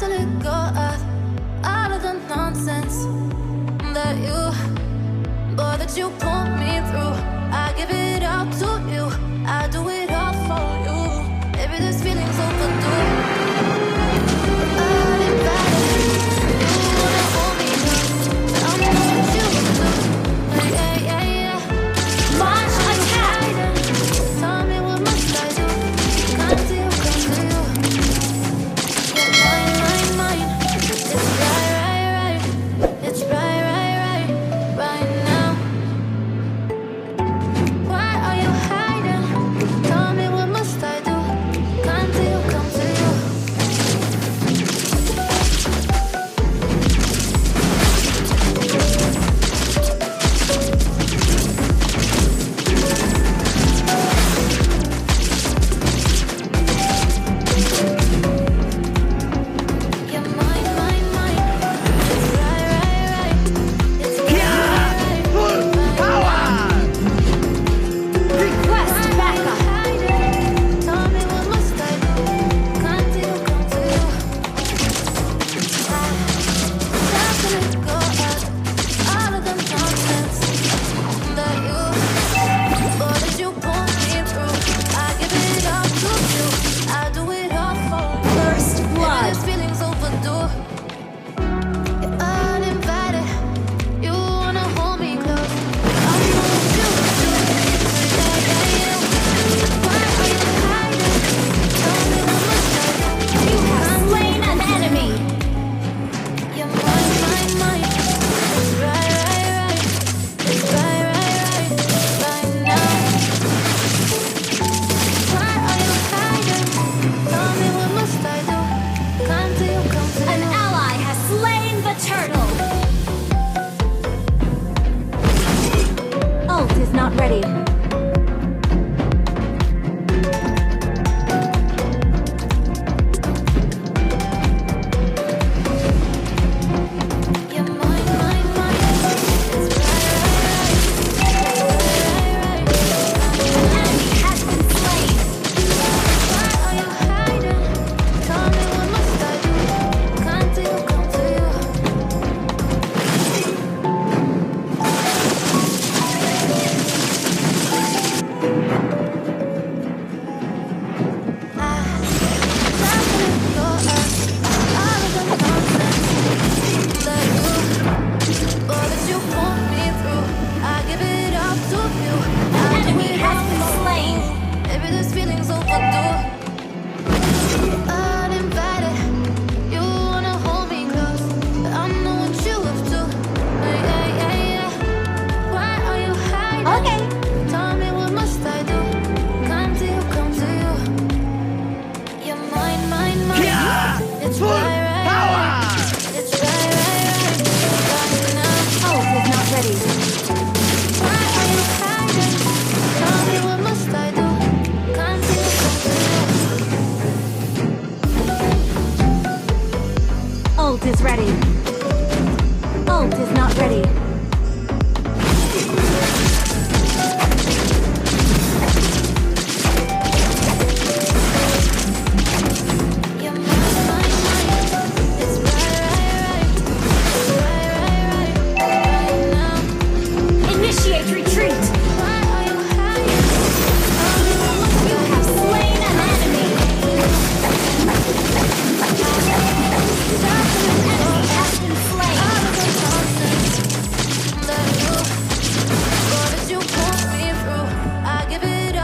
let go of all of the nonsense that you put me through. I give it all to you. I do it all for you. Maybe this feeling's overdue.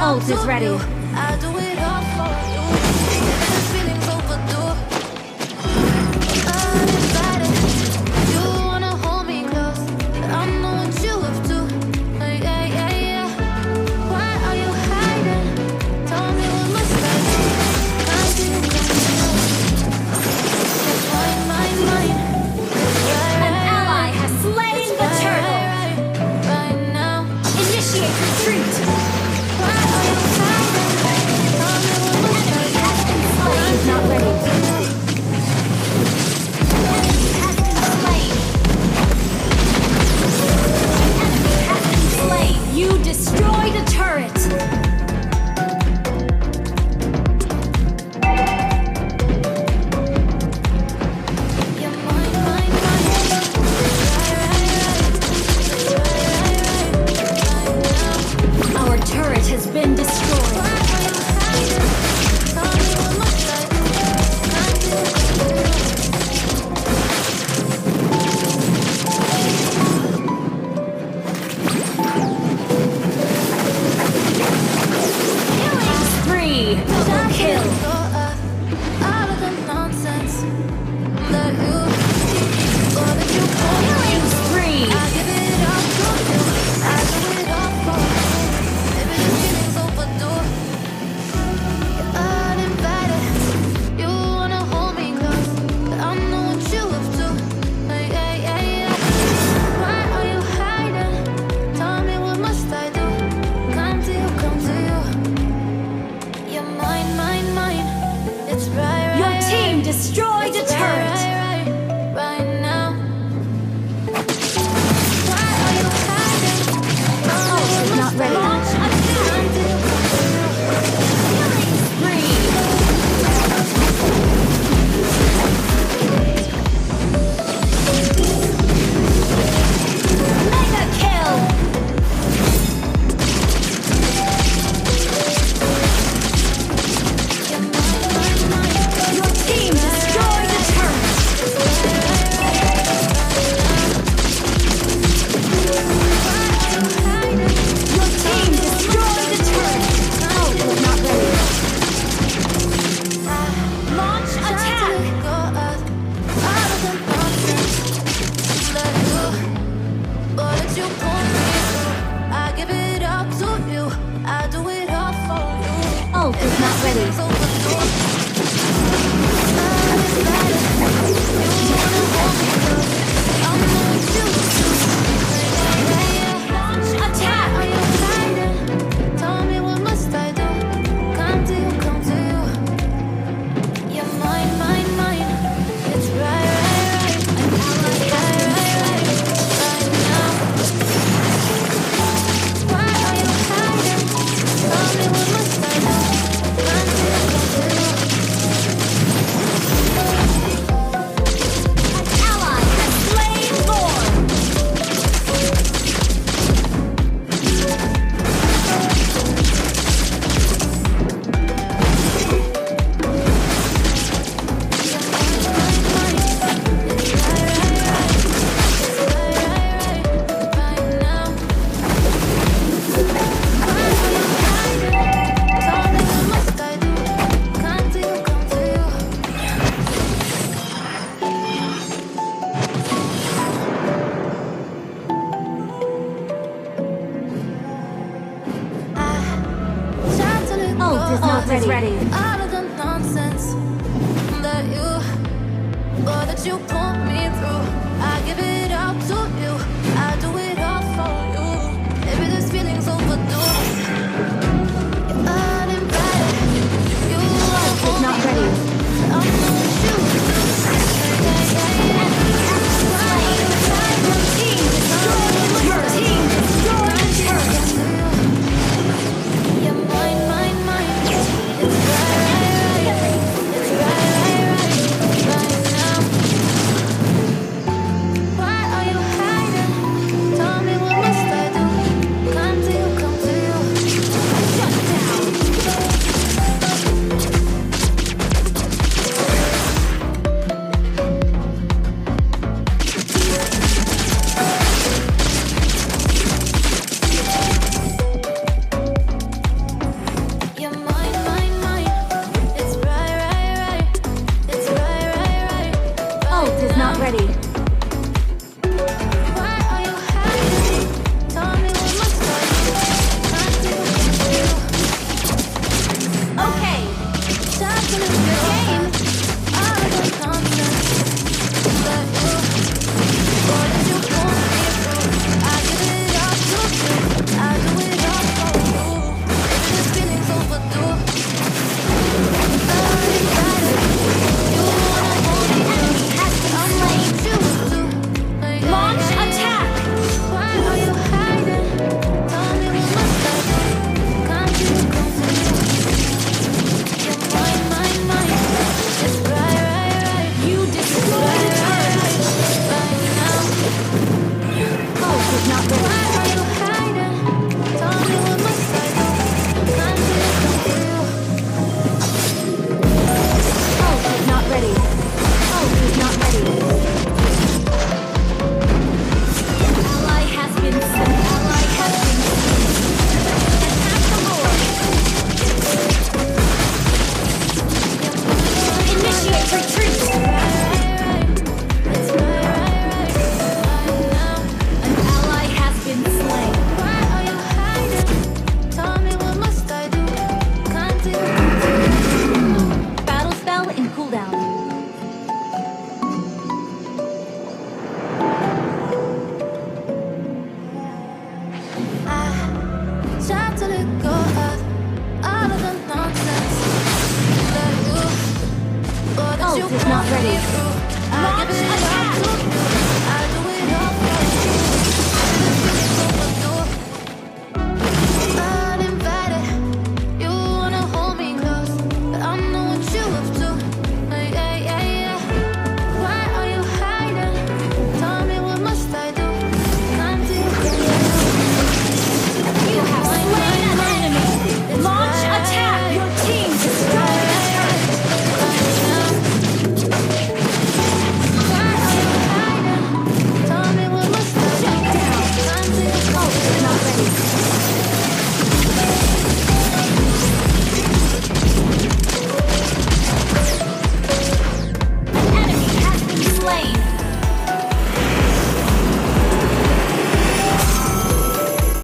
Ult is ready. I do it all for you. This feeling's overdue. Uninvited. You wanna hold me close, but I know what you have to. Yeah, yeah, yeah. Why are you hiding? Tell me what must I do? How do you come to mine? An ally has slain the turtle. Right now. Initiate retreat. Not ready. has been destroyed. Why are you hiding? Tell me what must I do? Can't do Killing spree. Double kill. All of the nonsense that you or that you call Killing spree. I give it all to you. I do it all for you. Maybe this feeling's overdue. You're uninvited. You wanna hold me close, but I know what you have to. Yeah, yeah, yeah. Why are you hiding? Tell me what must I do? Come to you, come to you. You're mine, mine, mine. It's right, right. Your team destroyed a It's turret. right now. Why are you hiding? Ult is not ready. Launch attack. Killing spree. Mega kill. Your team destroyed a turret. Your team destroyed a turret. Ult is not ready. Launch attack. I give it up to you. I do it all for you. Ult is not ready. So Launch attack. are you hiding? Tell me what must I do? Come to you, come to you. You're mine, mine, mine. It's right, right, right. An ally has been slain. Right now. Why are you hiding? Tell me what must I do? Come to you, come to you. An ally has slain Lord. Ult is not ready. All of the nonsense that you put me through, I give it up to you. I do it all for you. Maybe this feeling's overdue. You're uninvited. You are Is not ready. I know what you do. Your team destroyed. Your team destroyed a turret. You're mine, mine, mine. It's right, right, right. It's right, right, right. Right now. not ready.